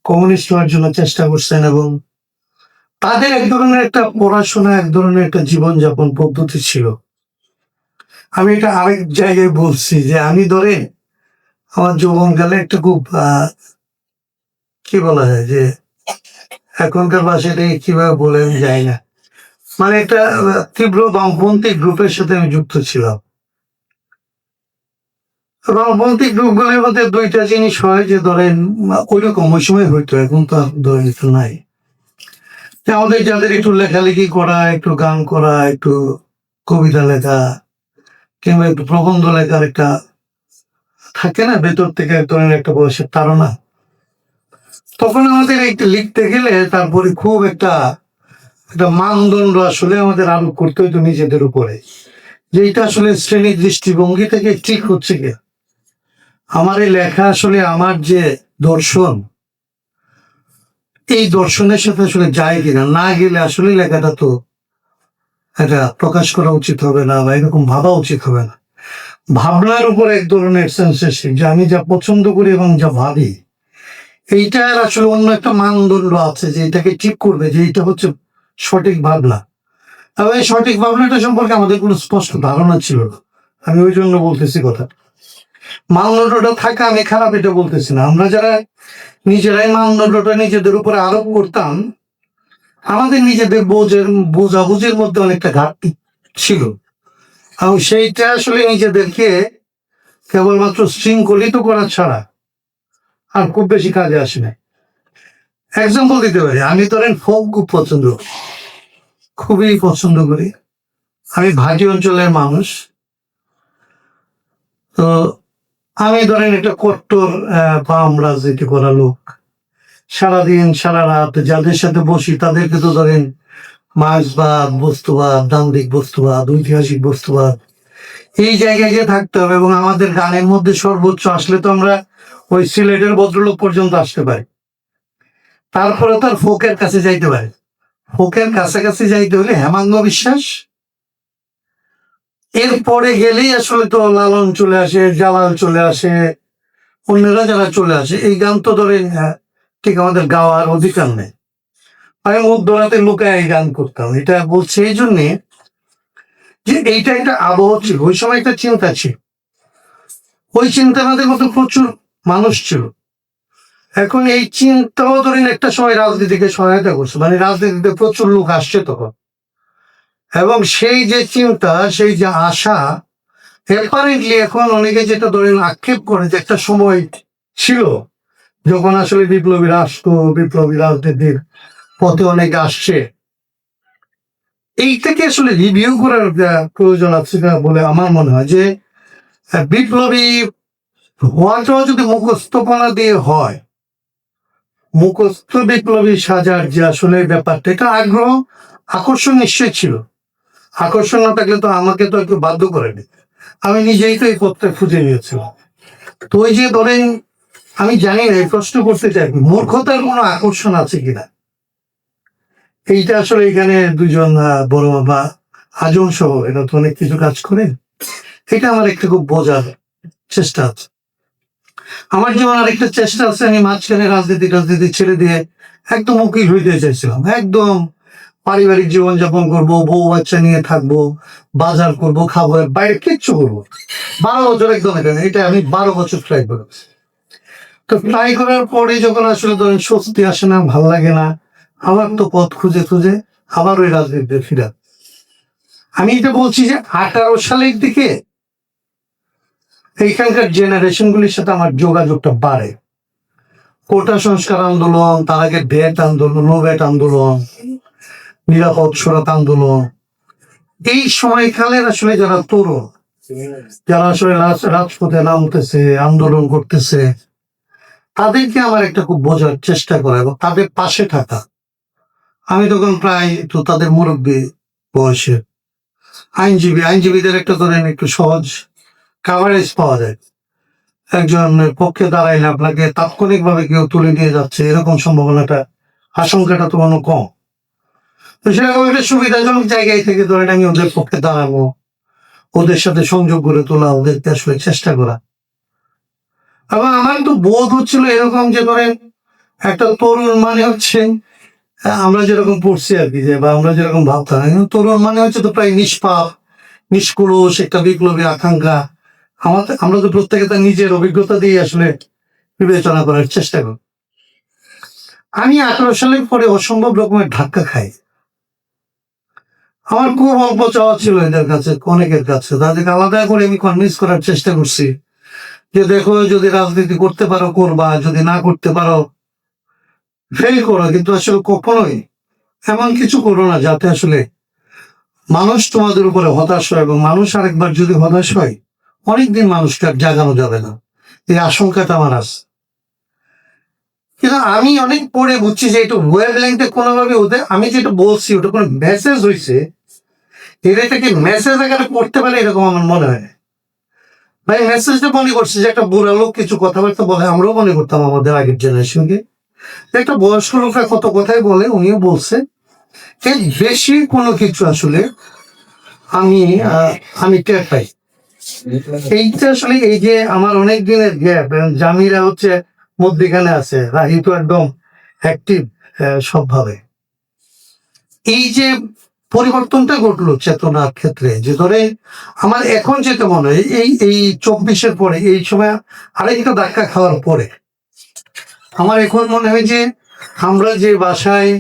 Communist হওয়ার জন্য চেষ্টা করছেন এবং তাদের এক ধরনের একটা পড়াশোনা, এক ধরনের একটা জীবনযাপন পদ্ধতি ছিল। আমি এটা আরেক জায়গায় বলছি যে আমি ধরেন আমার যৌবনকালে একটা খুব কি বলা যায় যে এখনকার ভাষায় এটাকে কিভাবে বলে আমি জানি না। মানে একটা তীব্র বামপন্থী গ্রুপের সাথে আমি যুক্ত ছিলাম। বামপন্থী গ্রুপগুলির মধ্যে ২ টা জিনিস হয় যে ধরেন ঐরকম ওই সময় হইতো, এখন তো আর ধরেন একটু নাই। যে আমাদের যাদের একটু লেখালেখি করা, একটু গান করা, একটু কবিতা লেখা কিংবা একটু প্রবন্ধ লেখার একটা থাকে না ভেতর থেকে এক ধরনের একটা বয়সের তাড়না। তখন আমাদের একটু লিখতে গেলে তারপরে খুব একটা মানদণ্ড আসলে আমাদের আরোপ করতে হইতো নিজেদের উপরে। যে এটা আসলে শ্রেণীর দৃষ্টিভঙ্গি থেকে ঠিক হচ্ছে কি? আমার এই লেখা আসলে আমার যে দর্শন, এই দর্শনের সাথে আসলে যায় কিনা, না গেলে আসলে লেখাটা তো এটা প্রকাশ করা উচিত হবে না বা এরকম ভাবা উচিত হবে না। ভাবনার উপর এক ধরনের সেন্সরশিপ যে আমি যা পছন্দ করি এবং যা ভাবি, এইটার আসলে অন্য একটা মানদণ্ড আছে যে এটাকে ঠিক করবে যে এটা হচ্ছে সঠিক ভাবনা। এবং এই সঠিক ভাবনাটা সম্পর্কে আমাদের কোনো স্পষ্ট ধারণা ছিল না। আমি ওই জন্য বলতেছি কথা। মানদণ্ডটা থাকা আমি খারাপ এটা বলতেছি না। আমরা যারা নিজেরাই মানদণ্ডটা নিজেদের উপরে আরোপ করতাম, আমাদের নিজেদের বোঝাবুঝির মধ্যে অনেকটা ঘাটতি ছিল এবং সেইটা আসলে নিজেদেরকে কেবলমাত্র শৃঙ্খলিত করা ছাড়া আর খুব বেশি কাজে আসে না। এক্সাম্পল দিতে পারি, আমি ধরেন ফোক খুব খুবই পছন্দ করি। আমি ভাটি অঞ্চলের মানুষ। তো আমি ধরেন একটা কট্টর বাম রাজনীতি করা লোক। সারাদিন সারা রাত যাদের সাথে বসি তাদেরকে তো ধরেন মার্ক্সবাদ, বস্তুবাদ, দান্দিক বস্তুবাদ, ঐতিহাসিক বস্তুবাদ এই জায়গায় গিয়ে থাকতে হবে এবং আমাদের গানের মধ্যে সর্বোচ্চ আসলে তো আমরা ওই সিলেটের ভদ্রলোক পর্যন্ত আসতে পারি। তারপরে তার ফোকের কাছে যাইতে পারে। ফোকের কাছাকাছি যাইতে হলে হেমাঙ্গ বিশ্বাস, এরপরে গেলেই আসলে তো লালন চলে আসে, জালাল চলে আসে, অন্যরা যারা চলে আসে। এই গান তো ধরেন ঠিক আমাদের গাওয়ার অধিকার নেই। আমি মধ্যরাতে লুকায় এই গান করতাম। এটা বলছে এই জন্যে যে এইটা একটা আবহ ছিল, ওই সময় একটা চিন্তা ছিল, ওই চিন্তার মধ্যে প্রচুর মানুষ ছিল। এখন এই চিন্তাও ধরেন একটা সময় রাজনীতিকে সহায়তা করছে, মানে রাজনীতিতে প্রচুর লোক আসছে তখন এবং সেই যে চিন্তা, সেই যে আশা, অ্যাপারেন্টলি এখন অনেকে যেটা ধরেন আক্ষেপ করে যে একটা সময় ছিল যখন আসলে বিপ্লবী রাষ্ট্র, বিপ্লবী রাজনীতির পথে অনেকে আসছে। এইটাকে আসলে রিভিউ করার প্রয়োজন আছে না বলে আমার মনে হয় যে বিপ্লবী হওয়াটাও যদি মুখস্থপনা দিয়ে হয়, মুখস্থ বিপ্লবী সাজার যে আসলে ব্যাপারটা, এটা আগ্রহ আকর্ষণ নিশ্চয়ই ছিল। আকর্ষণ না থাকলে তো আমাকে তো একটু বাধ্য করেনি। আমি নিজেই তো এই পথটা খুঁজে নিয়েছিলাম। তো ওই যে ধরেন আমি জানি না, এই প্রশ্ন করতে চাই মূর্খতার কোনো আকর্ষণ আছে কিনা, এইটা আসলে এখানে দুজন বড় বাবা আজম সহ এটা তো অনেক কিছু কাজ করে, এটা আমার একটা খুব বোঝার চেষ্টা আছে। আমার যেমন আরেকটা চেষ্টা আছে, আমি মাঝখানে রাজনীতি ছেড়ে দিয়ে একদম উকিল হইতে চাইছিলাম। একদম পারিবারিক জীবনযাপন করবো, বউ বাচ্চা নিয়ে থাকবো, বাজার করবো, খাবো, বাইরে কিচ্ছু করবো। 12 বছর একদম এটা আমি 12 বছর ট্রাই করেছি। তো ট্রাই করার পরে যখন আসলে ধরেন স্বস্তি আসে না, ভাল লাগে না, আবার তো পথ খুঁজে খুঁজে আবার ওই রাজনীতিতে ফিরা। আমি এটা বলছি যে 18 সালের দিকে এইখানকার জেনারেশন গুলির সাথে আমার যোগাযোগটা বাড়ে। কোটা সংস্কার আন্দোলন, তার আগে ভ্যাট আন্দোলন, নো ভ্যাট আন্দোলন, নিরাপদ সড়ক আন্দোলন, এই সময়কালের আসলে যারা তরুণ, যারা আসলে রাজপথে নামতেছে, আন্দোলন করতেছে, তাদেরকে আমার একটা খুব বোঝার চেষ্টা করা এবং তাদের পাশে থাকা। আমি তখন প্রায় তো তাদের মুরব্বী বয়সের আইনজীবীদের একটা ধরেন একটু সহজ কাভারেজ পাওয়া যায়। একজন পক্ষে দাঁড়াইলে আপনাকে তাৎক্ষণিকভাবে কেউ তুলে নিয়ে যাচ্ছে এরকম সম্ভাবনাটা, আশঙ্কাটা তো অনেক কম। তো সেরকম একটা সুবিধাজনক জায়গায় থেকে ধরেন আমি ওদের পক্ষে দাঁড়াবো, ওদের সাথে সংযোগ গড়ে তোলা, ওদেরকে আসলে চেষ্টা করা। এবং আমার তো বোধ হচ্ছিল এরকম যে ধরেন একটা তরুণ মানে হচ্ছে আমরা যেরকম পড়ছি আর কি, যে বা আমরা যেরকম ভাবতাম, এখন তরুণ মানে হচ্ছে তো প্রায় নিষ্পাপ, নিষ্কলুষ একটা বিপ্লবী আকাঙ্ক্ষা। আমরা তো প্রত্যেকে তার নিজের অভিজ্ঞতা দিয়ে আসলে বিবেচনা করার চেষ্টা করি। আমি 18 সালের পরে অসম্ভব রকমের ধাক্কা খাই। আমার খুব অল্প চাওয়া ছিল এদের কাছে, অনেকের কাছে। তাদেরকে আলাদা করে আমি কনভিন্স করার চেষ্টা করছি যে দেখো, যদি রাজনীতি করতে পারো করবা, যদি না করতে পারো ফেল করো, কিন্তু আসলে কখনোই এমন কিছু করো না যাতে আসলে মানুষ তোমাদের উপরে হতাশ হয়, এবং মানুষ আরেকবার যদি হতাশ হয় অনেকদিন মানুষকে আর জাগানো যাবে না, এই আশঙ্কাটা আমার আছে। কিন্তু আমি অনেক পরে বুঝছি যে একটু ওয়েব লেংথে কোনোভাবে ওদের আমি যেটা বলছি ওটা কোনো মেসেজ হয়েছে, এটাকে মেসেজ আকারে পড়তে পারে এরকম আমার মনে হয়। ভাই মেসেজটা মনে করছে যে একটা বুড়া লোক কিছু কথাবার্তা বলে, আমরাও মনে করতাম আমাদের আগের জেনারেশনকে। একটা বয়স্ক লোকরা কত কথাই বলে, উনিও বলছে। এর বেশি কোনো কিছু আসলে আমি আমি টের পাই। এইটা আসলে এই যে আমার অনেক দিনের গ্যাপ, জামিরা হচ্ছে মধ্যখানে আছে, রাহি তো একদম অ্যাক্টিভ সবভাবে। এই যে পরিবর্তনটা ঘটলো চেতনার ক্ষেত্রে, যে ধরে আমার এখন যেটা মনে হয় এই 24-এর পরে, এই সময় আরেকটা ধাক্কা খাওয়ার পরে আমার এখন মনে হয় যে আমরা যে ভাষায়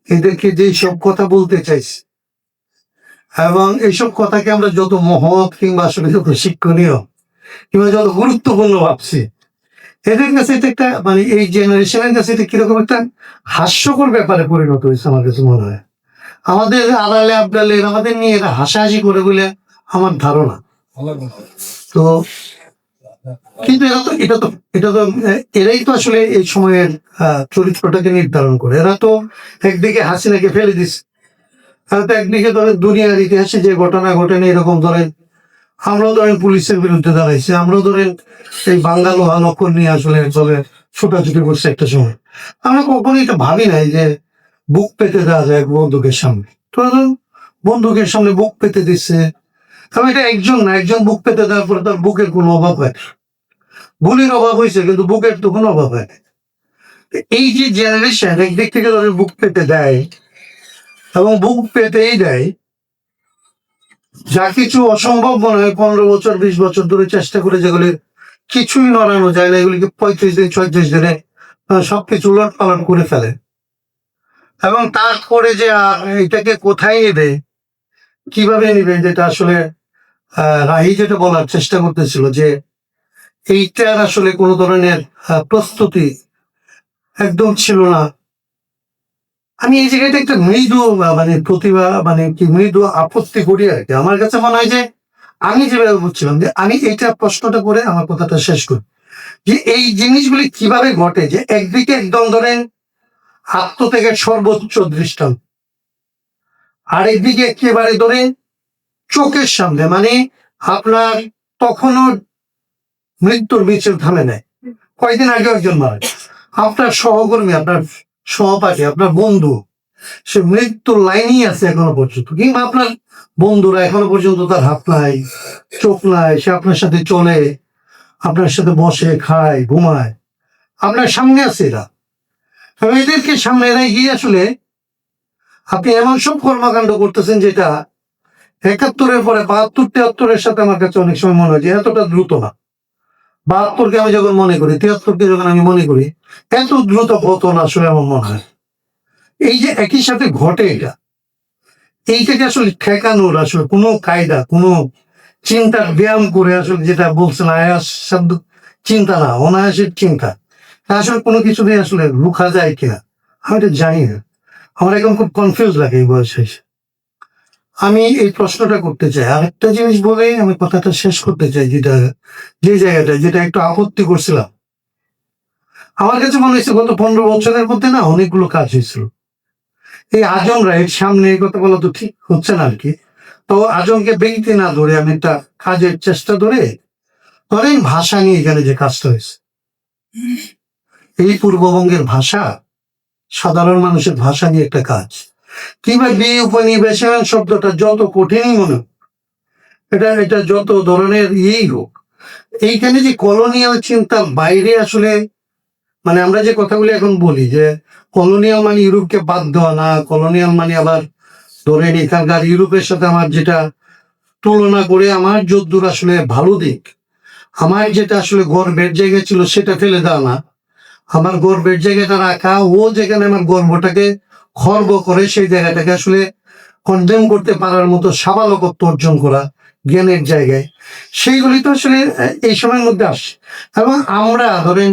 এদেরকে যে সব কথা বলতে চাইছি, এবং এইসব কথাকে আমরা যত মহৎ কিংবা আসলে যত শিক্ষণীয় কিংবা যত গুরুত্বপূর্ণ ভাবছি, এদের কাছে এটা একটা মানে এই জেনারেশনের কাছে এটা কিরকম একটা হাস্যকর ব্যাপারে পরিণত হয়েছে আমার কাছে মনে হয়। আমাদের আড়ালে আবডালে আমাদের নিয়ে এটা হাসাহাসি করে বলে আমার ধারণা। তো কিন্তু এটা তো এরাই তো আসলে এই সময়ের চরিত্রটাকে নির্ধারণ করে। এরা তো একদিকে হাসিনাকে ফেলে দিচ্ছে, এরা তো একদিকে ধরেন দুনিয়ার ইতিহাসে যে ঘটনা ঘটেনি এরকম ধরেন আমরাও ধরেন পুলিশের বিরুদ্ধে দাঁড়াইছি, আমরাও ধরেন এই বাঙ্গালো লক্ষণ নিয়ে আসলে চলে ছোটাছুটি করছে একটা সময়। আমরা কখনো এটা ভাবি নাই যে বুক পেতে দেওয়া যায় বন্দুকের সামনে। তো বন্দুকের সামনে বুক পেতে দিচ্ছে, এবং এটা একজন না, একজন বুক পেতে দেওয়ার পরে তার বুকের কোনো অভাব হয় না। গুলির অভাব হয়েছে কিন্তু বুকের তো কোনো অভাব হয় না। এই যে জেনারেশন একদিক থেকে তাদের বুক পেতে দেয়, এবং বুক পেতেই দেয়, যা কিছু অসম্ভব মনে হয় 15 বছর 20 বছর ধরে চেষ্টা করে যেগুলি কিছুই নড়ানো যায় না, এগুলিকে 35 দিন 36 দিনে সবকিছু উলট পালট করে ফেলে। এবং তারপরে যে এটাকে কোথায় নেবে, কিভাবে নেবে, যেটা আসলে রাহি যেটা বলার চেষ্টা করতেছিল যে এইটার আসলে কোনো ধরনের প্রস্তুতি একদম ছিল না। আমি এই জায়গাটা একটা মৃদু মানে প্রতিভা মানে কি মৃদু আপত্তি করি আর কি। আমার কাছে মনে হয় যে আমি যেভাবে বুঝছিলাম, যে আমি এইটা প্রশ্নটা করে আমার কথাটা শেষ করি, যে এই জিনিসগুলি কিভাবে ঘটে, যে একদিকে একদম ধরেন আত্মত্যাগের সর্বোচ্চ দৃষ্টান্ত, আর একদিকে একেবারে ধরে চোখের সামনে মানে আপনার তখনও মৃত্যুর মিছিল থামে নাই। কয়েকদিন আগে একজন মারা গেছে, আপনার সহকর্মী, আপনার সহপাঠী, আপনার বন্ধু, সে মৃত্যুর লাইনেই আছে এখনো পর্যন্ত। কিংবা আপনার বন্ধুরা এখনো পর্যন্ত তার হাত নাই, চোখ নাই, সে আপনার সাথে চলে, আপনার সাথে বসে, খায়, ঘুমায়, আপনার সামনে আছে এরা। এবং এদেরকে সামনে রেখে আসলে আপনি এমন সব কর্মকাণ্ড করতেছেন যেটা 71-এর পরে 72-73-এর সাথে আমার কাছে অনেক সময় মনে হয় যে এতটা দ্রুত না। 72-কে আমি যখন মনে করি, 73-কে যখন আমি মনে করি, এত দ্রুত পতন আসলে আমার মনে হয়। এই যে একই সাথে ঘটে এটা, এইটাকে আসলে ঠেকানোর আসলে কোনো কায়দা, কোনো চিন্তার ব্যায়াম করে আসলে, যেটা বলছেন আয়াস শব্দ, চিন্তা না, অনায়াসের চিন্তা, আসলে কোনো কিছুতেই আসলে রুখা যায় কিনা আমি এটা জানি না। আমার এখন খুব কনফিউজ লাগে এই বয়সে এসে। আমি এই প্রশ্নটা করতে চাই, আরেকটা জিনিস বলেই আমি কথাটা শেষ করতে চাই, যেটা যে জায়গাটা যেটা একটু আপত্তি করছিলাম। আমার কাছে মনে হয়েছে গত 15 বছরের মধ্যে না অনেকগুলো কাজ হয়েছিল। এই আজমরা এর সামনে এই কথা বলা তো ঠিক হচ্ছে না আর কি। তো আজমকে ব্যক্তি না ধরে আমি একটা কাজের চেষ্টা ধরেন ভাষা নিয়ে এখানে যে কাজটা হয়েছে, এই পূর্ববঙ্গের ভাষা, সাধারণ মানুষের ভাষা নিয়ে একটা কাজ, কিংবা উপনিবেশন শব্দটা যত কঠিনই মনে হোক, এটা যত ধরনের ইয়েই হোক, এইখানে যে কলোনিয়াল চিন্তার বাইরে আসলে মানে আমরা যে কথাগুলি এখন বলি যে কলোনিয়াল মানে ইউরোপকে বাদ দেওয়া না, কলোনিয়াল মানে আবার ধরেন এখানকার ইউরোপের সাথে আমার যেটা তুলনা করে আমার যদ্দূর আসলে ভালো দিক, আমার যেটা আসলে গর্বের জায়গা ছিল সেটা ফেলে দেওয়া না, আমার গর্বের জায়গাটা রাখা, ও যেখানে আমার গর্বটাকে খর্ব করে সেই জায়গাটাকে আসলে কন্ডেম করতে পারার মতো সাবালকত্ব অর্জন করা জ্ঞানের জায়গায়, সেইগুলি তো আসলে এই সময়ের মধ্যে আসে। এবং আমরা ধরেন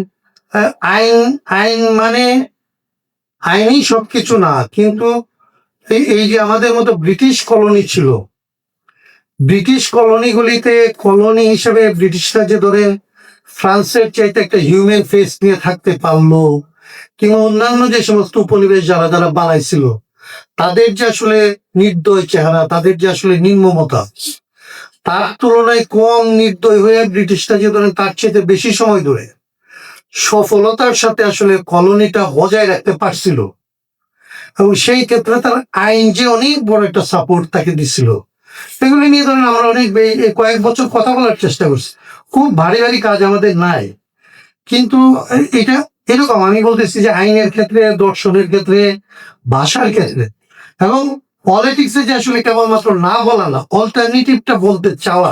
আইন আইন মানে আইনই সবকিছু না, কিন্তু এই যে আমাদের মতো ব্রিটিশ কলোনি ছিল, ব্রিটিশ কলোনিগুলিতে কলোনি হিসেবে ব্রিটিশরা যে ধরে ফ্রান্সের চাইতে একটা হিউম্যান ফেস নিয়ে থাকতে পারলো, কিংবা অন্যান্য যে সমস্ত উপনিবেশ যারা যারা বানাইছিল তাদের যে আসলে নির্দয় চেহারা, তাদের যে আসলে নির্মমতা, তার তুলনায় কম নির্দয় হয়ে ব্রিটিশরা যে ধরেন তার চাইতে বেশি সময় ধরে সফলতার সাথে আসলে কলোনিটা বজায় রাখতে পারছিল। এবং সেই ক্ষেত্রে তার আইন যে অনেক বড় একটা সাপোর্ট তাকে দিছিল, এগুলি নিয়ে ধরেন আমরা অনেক কয়েক বছর কথা বলার চেষ্টা করছি। খুব ভারী ভারী কাজ আমাদের নাই, কিন্তু এটা এরকম আমি বলতেছি যে আইনের ক্ষেত্রে, দর্শনের ক্ষেত্রে, ভাষার ক্ষেত্রে এবং পলিটিক্সে যে আসলে কেবলমাত্র না বলা না, অল্টারনেটিভটা বলতে চাওয়া,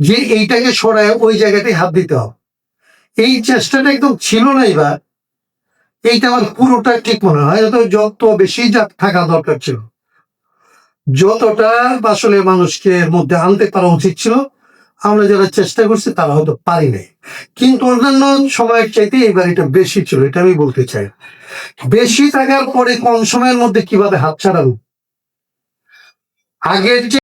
যে এইটাকে সরায় ওই জায়গাটায় হাত দিতে হবে, এই চেষ্টাটা একদম ছিল না। এবার এইটা আমার পুরোটা ঠিক মনে হয়, যত বেশি থাকা দরকার ছিল, যতটা আসলে মানুষকে এর মধ্যে আনতে পারা উচিত ছিল, আমরা যারা চেষ্টা করছি তারা হয়তো পারি নাই। কিন্তু অন্যান্য সময়ের চাইতে এবার এটা বেশি ছিল, এটা আমি বলতে চাই। বেশি থাকার পরে কম সময়ের মধ্যে কিভাবে হাত ছাড়াবো, আগের যে